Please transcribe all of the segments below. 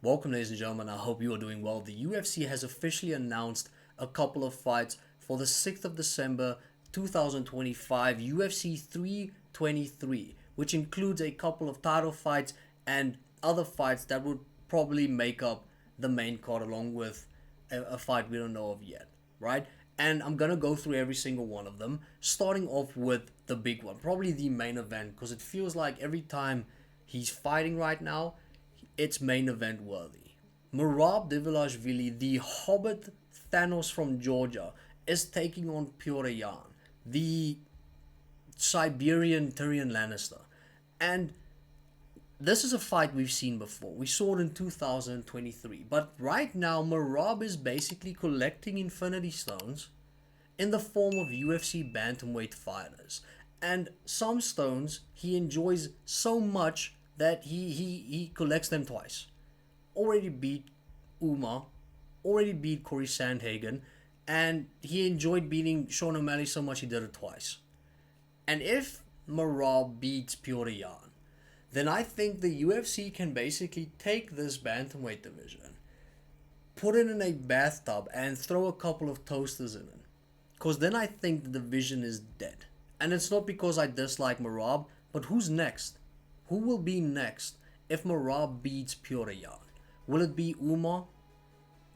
Welcome, ladies and gentlemen. I hope you are doing well. The UFC has officially announced a couple of fights for the 6th of December 2025 UFC 323, which includes a couple of title fights and other fights that would probably make up the main card, along with a fight we don't know of yet, right? And I'm gonna go through every single one of them, starting off with the big one, probably the main event, because it feels like every time he's fighting right now, it's main event worthy. Merab Dvalishvili, the Hobbit Thanos from Georgia, is taking on Petr Yan, the Siberian Tyrion Lannister. And this is a fight we've seen before. We saw it in 2023. But right now, Merab is basically collecting Infinity Stones in the form of UFC bantamweight fighters. And some stones he enjoys so much that he collects them twice. Already beat Uma, already beat Corey Sandhagen, and he enjoyed beating Sean O'Malley so much he did it twice. And if Merab beats Petr Yan, then I think the UFC can basically take this bantamweight division, put it in a bathtub, and throw a couple of toasters in it. Because then I think the division is dead. And it's not because I dislike Merab, but who's next? Who will be next if Merab beats Petr Yan? Will it be Uma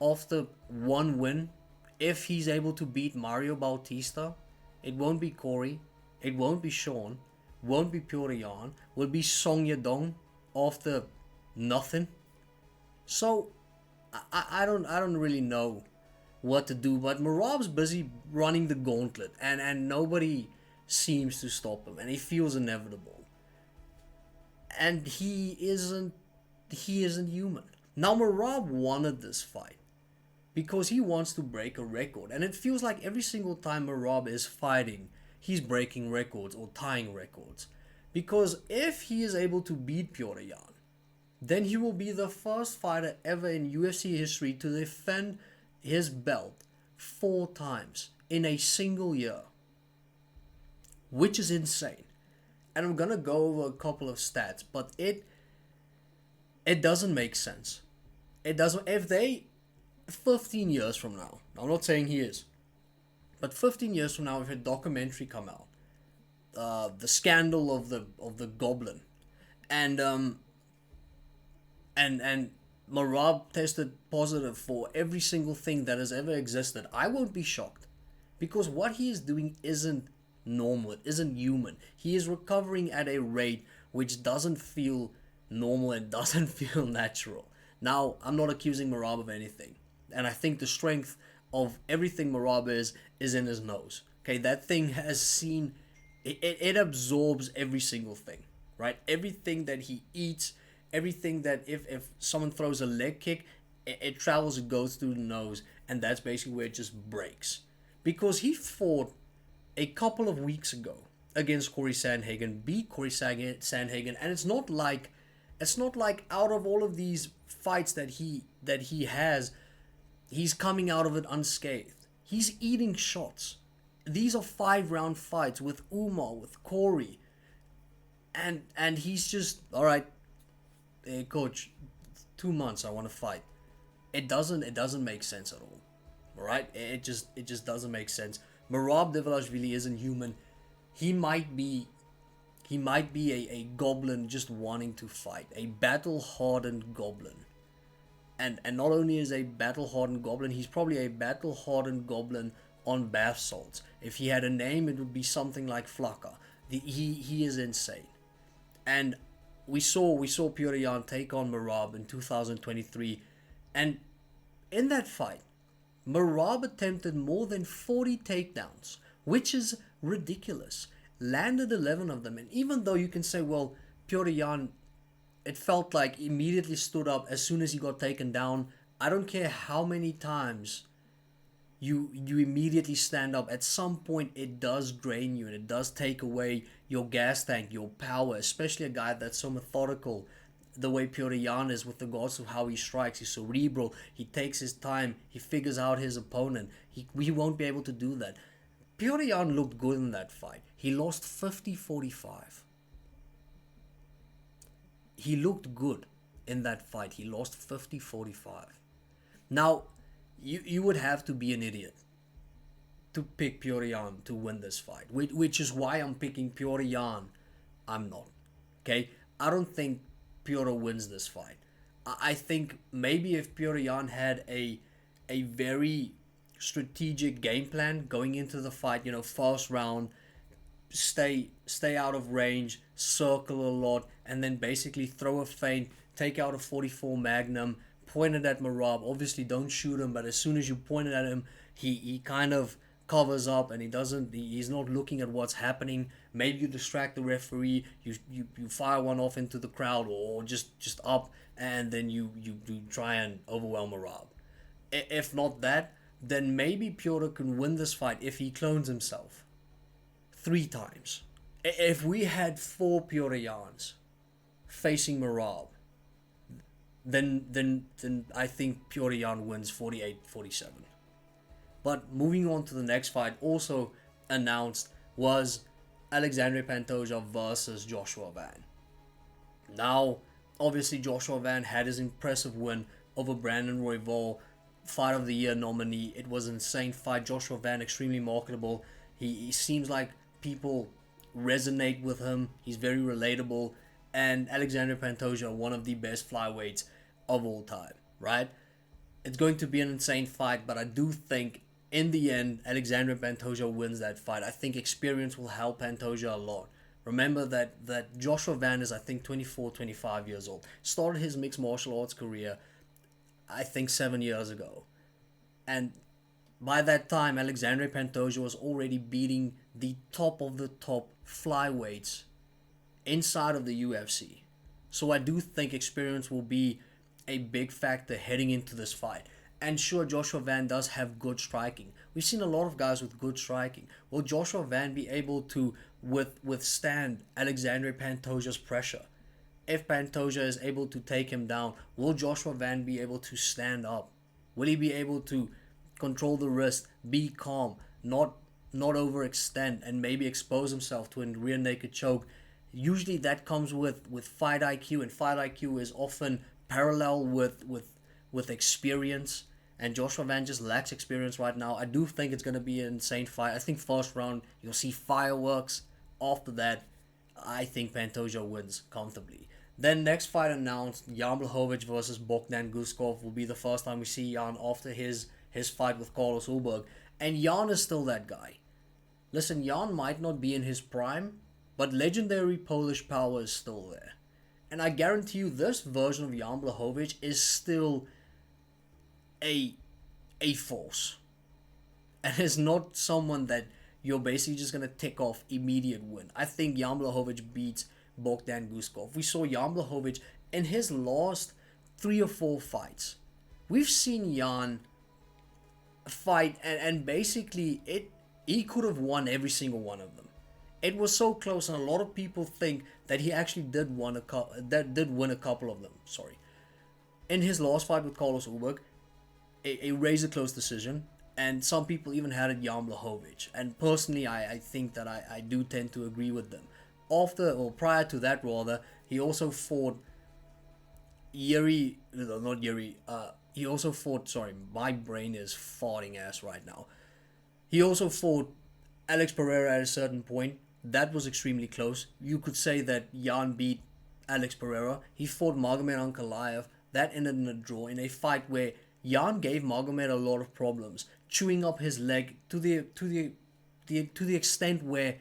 after one win? If he's able to beat Mario Bautista, it won't be Corey, it won't be Sean, won't be Petr Yan, will be Song Yadong after nothing. So I don't really know what to do, but Merab's busy running the gauntlet, and nobody seems to stop him, and he feels inevitable. And he isn't human. Now Merab wanted this fight because he wants to break a record, and it feels like every single time Merab is fighting, he's breaking records or tying records. Because if he is able to beat Petr Yan, then he will be the first fighter ever in UFC history to defend his belt 4 times in a single year, which is insane. And I'm gonna go over a couple of stats, but it doesn't make sense. It doesn't. If they 15 years from now, I'm not saying he is, but 15 years from now, if a documentary come out, the scandal of the Goblin, and and Merab tested positive for every single thing that has ever existed, I won't be shocked, because what he is doing isn't normal. It isn't human. He is recovering at a rate which doesn't feel normal and doesn't feel natural. Now, I'm not accusing Merab of anything, and I think the strength of everything Merab is in his nose. Okay, that thing has seen it absorbs every single thing, right? Everything that he eats, everything that if someone throws a leg kick, it travels, it goes through the nose, and that's basically where it just breaks. Because he fought a couple of weeks ago against Corey Sandhagen, beat Corey Sandhagen, and it's not like out of all of these fights that he has, he's coming out of it unscathed. He's eating shots. These are 5-round fights with Uma, with Corey, and he's just, all right, hey coach, 2 months I want to fight. It doesn't make sense at all. All right, it just doesn't make sense. Merab Dvalishvili isn't human. He might be a goblin just wanting to fight, a battle-hardened goblin. And not only is a battle-hardened goblin, he's probably a battle-hardened goblin on bath salts. If he had a name, it would be something like Flaka. He is insane. And we saw Petr Yan take on Merab in 2023, and in that fight, Merab attempted more than 40 takedowns, which is ridiculous. Landed 11 of them, and even though you can say, well, Petr Yan, it felt like immediately stood up as soon as he got taken down. I don't care how many times you immediately stand up. At some point, it does drain you, and it does take away your gas tank, your power, especially a guy that's so methodical the way Petr Yan is with regards to how he strikes. He's cerebral. He takes his time. He figures out his opponent. He won't be able to do that. Petr Yan looked good in that fight. He lost 50-45. He looked good. in that fight. He lost 50-45. Now, you would have to be an idiot to pick Petr Yan to win this fight, which is why I'm picking Petr Yan. I'm not. Okay? I don't think Petr wins this fight. I think maybe if Petr Yan had a very strategic game plan going into the fight, first round, stay out of range, circle a lot, and then basically throw a feint, take out a 44 Magnum, point it at Merab. Obviously, don't shoot him, but as soon as you point it at him, he kind of covers up and he's not looking at what's happening. Maybe you distract the referee, you fire one off into the crowd or just up, and then you try and overwhelm Merab. If not that, then maybe Petr can win this fight if he clones himself 3 times. If we had 4 Petr Yans facing Merab, then I think Petr Yan wins 48-47. But moving on to the next fight, also announced, was Alexandre Pantoja versus Joshua Van. Now, obviously Joshua Van had his impressive win over Brandon Royval, Fight of the Year nominee. It was an insane fight. Joshua Van, extremely marketable. He seems like people resonate with him. He's very relatable. And Alexandre Pantoja, one of the best flyweights of all time, right? It's going to be an insane fight, but I do think in the end, Alexandre Pantoja wins that fight. I think experience will help Pantoja a lot. Remember that Joshua Van is, I think, 24, 25 years old. Started his mixed martial arts career, I think, 7 years ago. And by that time, Alexandre Pantoja was already beating the top of the top flyweights inside of the UFC. So I do think experience will be a big factor heading into this fight. And sure, Joshua Van does have good striking. We've seen a lot of guys with good striking. Will Joshua Van be able to withstand Alexandre Pantoja's pressure? If Pantoja is able to take him down, will Joshua Van be able to stand up? Will he be able to control the wrist, be calm, not overextend, and maybe expose himself to a rear naked choke? Usually that comes with fight IQ, and fight IQ is often parallel with experience. And Joshua Van just lacks experience right now. I do think it's going to be an insane fight. I think first round, you'll see fireworks. After that, I think Pantoja wins comfortably. Then next fight announced, Jan Blachowicz versus Bogdan Guskov will be the first time we see Jan after his fight with Carlos Ulberg. And Jan is still that guy. Listen, Jan might not be in his prime, but legendary Polish power is still there. And I guarantee you this version of Jan Blachowicz is still a force. And it's not someone that you're basically just going to tick off immediate win. I think Jan Blachowicz beats Bogdan Guskov. We saw Jan Blachowicz in his last 3 or 4 fights. We've seen Jan fight and basically he could have won every single one of them. It was so close, and a lot of people think that he actually did win a couple of them. Sorry. In his last fight with Carlos Ulberg, a razor close decision, and some people even had it Jan Blachowicz. And personally, I think that I do tend to agree with them. Prior to that rather, he also fought my brain is farting ass right now. He also fought Alex Pereira at a certain point. That was extremely close. You could say that Jan beat Alex Pereira. He fought Magomed Ankalaev. That ended in a draw in a fight where Jan gave Magomed a lot of problems, chewing up his leg to the extent where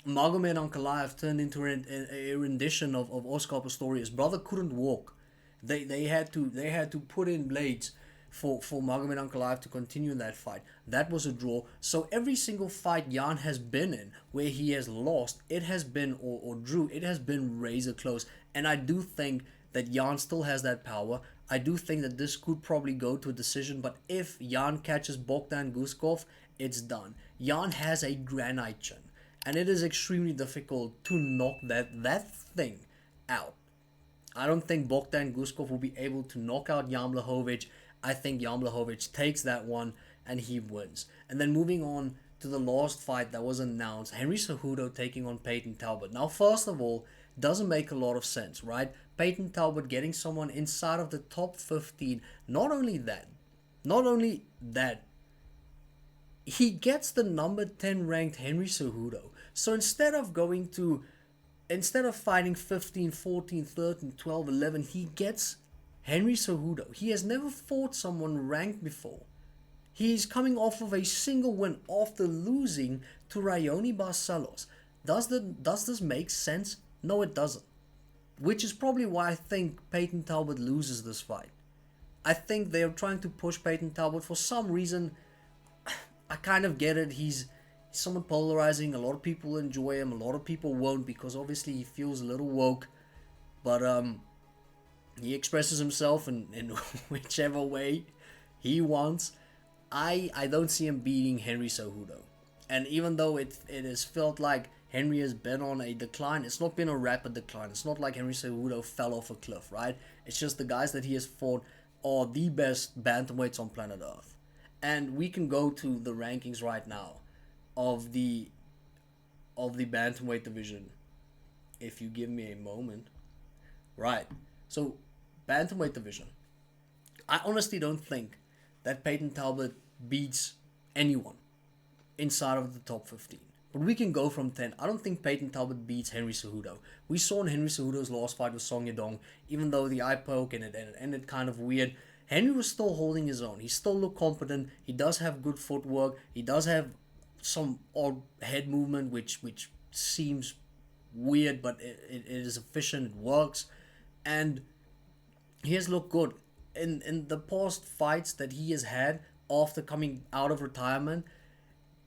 Magomed Ankalaev turned into a rendition of Oscar Pistorius. Brother couldn't walk. They had to put in blades for Magomed Ankalaev to continue in that fight. That was a draw. So every single fight Jan has been in where he has lost, it has been or drew, it has been razor close. And I do think that Jan still has that power. I do think that this could probably go to a decision, but if Jan catches Bogdan Guskov, it's done. Jan has a granite chin, and it is extremely difficult to knock that thing out. I don't think Bogdan Guskov will be able to knock out Jan Blachowicz. I think Jan Blachowicz takes that one and he wins. And then moving on to the last fight that was announced, Henry Cejudo taking on Payton Talbott. Now, first of all, doesn't make a lot of sense, right? Payton Talbott getting someone inside of the top 15. Not only that, he gets the number 10 ranked Henry Cejudo. So instead of fighting 15, 14, 13, 12, 11, he gets Henry Cejudo. He has never fought someone ranked before. He's coming off of a single win after losing to Raoni Barcelos. Does this make sense? No, it doesn't. Which is probably why I think Payton Talbott loses this fight. I think they're trying to push Payton Talbott for some reason. I kind of get it. He's somewhat polarizing. A lot of people enjoy him. A lot of people won't, because obviously he feels a little woke. But he expresses himself in whichever way he wants. I don't see him beating Henry Cejudo. And even though it has felt like Henry has been on a decline, it's not been a rapid decline. It's not like Henry Cejudo fell off a cliff, right? It's just the guys that he has fought are the best bantamweights on planet Earth. And we can go to the rankings right now of the bantamweight division, if you give me a moment. Right. So, bantamweight division. I honestly don't think that Payton Talbott beats anyone inside of the top 15. But we can go from 10. I don't think Payton Talbott beats Henry Cejudo. We saw in Henry Cejudo's last fight with Song Yadong, even though the eye poke and it ended kind of weird, Henry was still holding his own. He still looked competent. He does have good footwork. He does have some odd head movement, which seems weird, but it is efficient. It works. And he has looked good. In the past fights that he has had after coming out of retirement,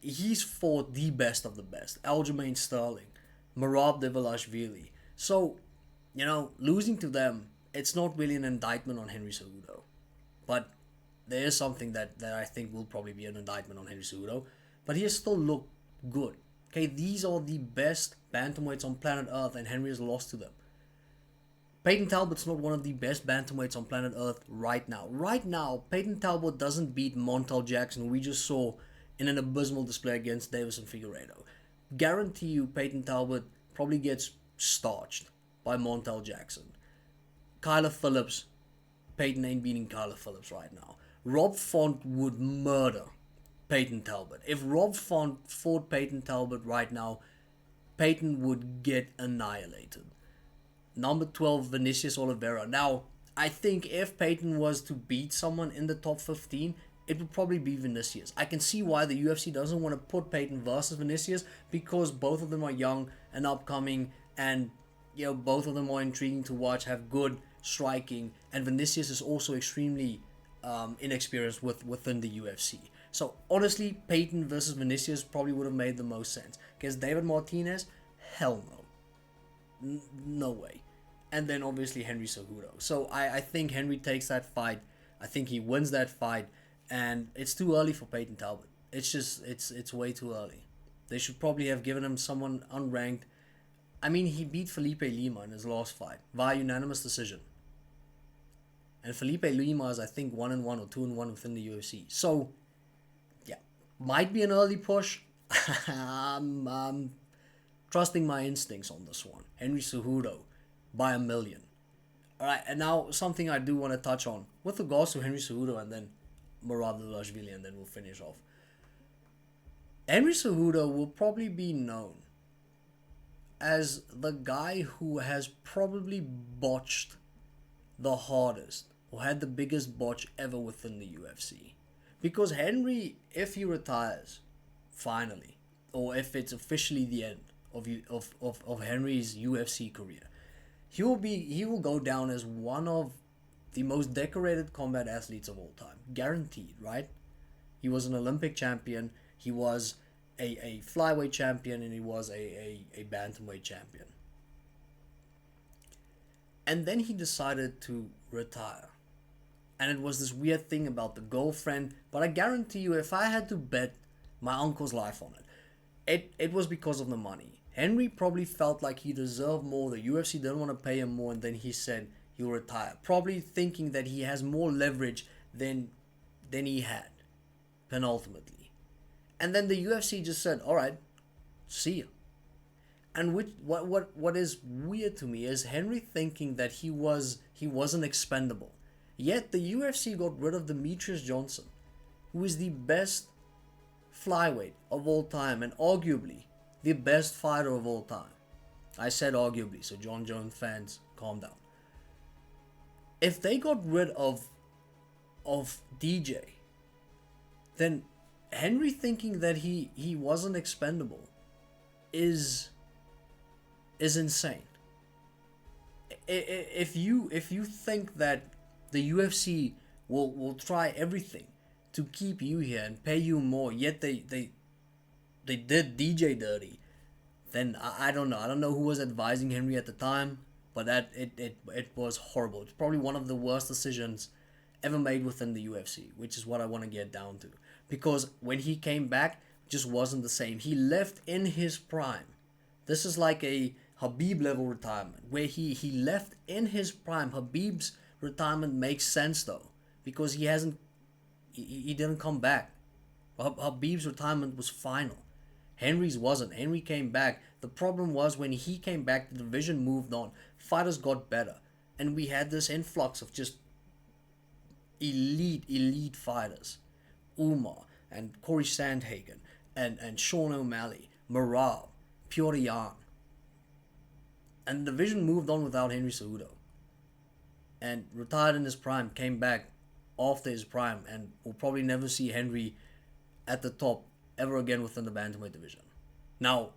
he's fought the best of the best. Aljamain Sterling, Merab Dvalishvili. So, losing to them, it's not really an indictment on Henry Cejudo. But there is something that I think will probably be an indictment on Henry Cejudo. But he has still looked good. Okay, these are the best bantamweights on planet Earth, and Henry has lost to them. Payton Talbott's not one of the best bantamweights on planet Earth right now. Right now, Payton Talbott doesn't beat Montel Jackson, who we just saw in an abysmal display against Davison Figueiredo. Guarantee you Payton Talbott probably gets starched by Montel Jackson. Kyler Phillips, Payton ain't beating Kyler Phillips right now. Rob Font would murder Payton Talbott. If Rob Font fought Payton Talbott right now, Payton would get annihilated. Number 12, Vinicius Oliveira. Now, I think if Payton was to beat someone in the top 15, it would probably be Vinicius. I can see why the UFC doesn't want to put Payton versus Vinicius, because both of them are young and upcoming, and both of them are intriguing to watch, have good striking, and Vinicius is also extremely inexperienced within the UFC. So honestly, Payton versus Vinicius probably would have made the most sense. Because David Martinez, hell no. No way. And then obviously Henry Cejudo. So I think Henry takes that fight. I think he wins that fight. And it's too early for Payton Talbott. It's way too early. They should probably have given him someone unranked. I mean, he beat Felipe Lima in his last fight via unanimous decision. And Felipe Lima is, I think, 1-1 or 2-1 within the UFC. So, yeah, might be an early push. I'm trusting my instincts on this one. Henry Cejudo by 1,000,000. Alright, and now something I do want to touch on with regards to Henry Cejudo and then Merab Dvalishvili, and then we'll finish off. Henry Cejudo will probably be known as the guy who has probably botched the hardest, or had the biggest botch ever within the UFC. Because Henry, if he retires, finally, or if it's officially the end of Henry's UFC career, he will go down as one of the most decorated combat athletes of all time. Guaranteed, right? He was an Olympic champion, he was a flyweight champion, and he was a bantamweight champion. And then he decided to retire. And it was this weird thing about the girlfriend. But I guarantee you, if I had to bet my uncle's life on it, it was because of the money. Henry probably felt like he deserved more. The UFC didn't want to pay him more, and then he said he'll retire. Probably thinking that he has more leverage than he had, penultimately. And then the UFC just said, alright, see ya. And what is weird to me is Henry thinking that he wasn't expendable. Yet the UFC got rid of Demetrius Johnson, who is the best flyweight of all time and arguably the best fighter of all time. I said arguably, so John Jones fans, calm down. If they got rid of DJ, then Henry thinking that he wasn't expendable is insane. If you think that the UFC will try everything to keep you here and pay you more, yet they did DJ dirty, then I don't know. I don't know who was advising Henry at the time, but that it was horrible. It's probably one of the worst decisions ever made within the UFC, which is what I want to get down to. Because when he came back, it just wasn't the same. He left in his prime. This is like a Habib level retirement, where he left in his prime. Habib's retirement makes sense though, because he didn't come back. Habib's retirement was final. Henry's wasn't. Henry came back. The problem was when he came back, the division moved on. Fighters got better. And we had this influx of just elite fighters. Umar and Corey Sandhagen and Sean O'Malley, Merab, Petr Yan. And the division moved on without Henry Cejudo. And retired in his prime, came back after his prime, and we'll probably never see Henry at the top ever again within the bantamweight division. Now,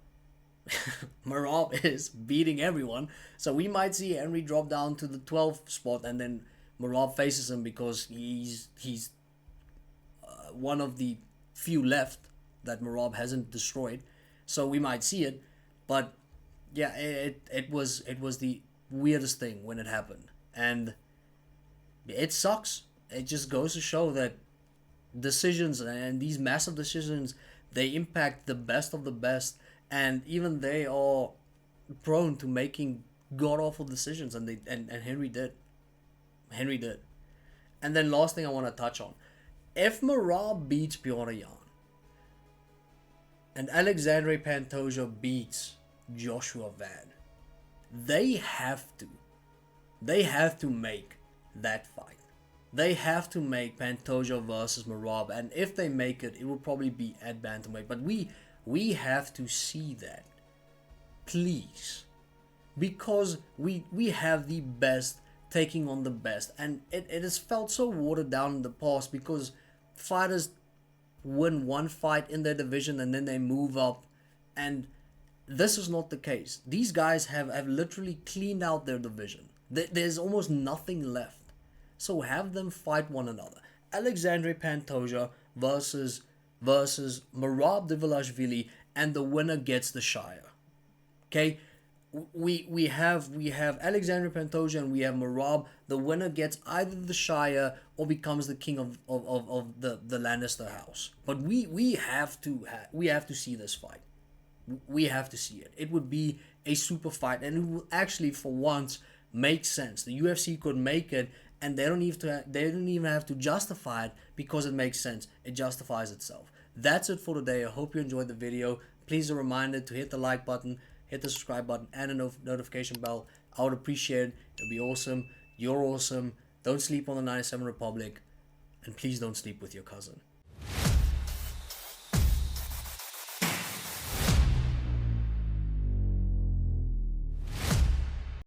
Merab is beating everyone, so we might see Henry drop down to the 12th spot, and then Merab faces him because he's one of the few left that Merab hasn't destroyed. So we might see it, but yeah, it was the weirdest thing when it happened, and it sucks. It just goes to show that decisions and these massive decisions, they impact the best of the best, and even they are prone to making god awful decisions, and Henry did. And then last thing I want to touch on, if Merab beats Petr Yan and Alexandre Pantoja beats Joshua Van, they have to make that fight. They have to make Pantoja versus Merab, and if they make it, it will probably be at bantamweight. But we have to see that, please, because we have the best taking on the best, and it has felt so watered down in the past because fighters win one fight in their division and then they move up, and this is not the case. These guys have literally cleaned out their division. There's almost nothing left. So have them fight one another. Alexandre Pantoja versus Merab Dvalishvili, and the winner gets the Shire. Okay? We have Alexandre Pantoja and we have Merab. The winner gets either the Shire or becomes the king of the Lannister house. But we have to see this fight. We have to see it. It would be a super fight, and it will actually for once make sense. The UFC could make it, and they don't even have to justify it because it makes sense. It justifies itself. That's it for today. I hope you enjoyed the video. Please a reminder to hit the like button, hit the subscribe button, and a notification bell. I would appreciate it. It'd be awesome. You're awesome. Don't sleep on the 97 Republic, and please don't sleep with your cousin.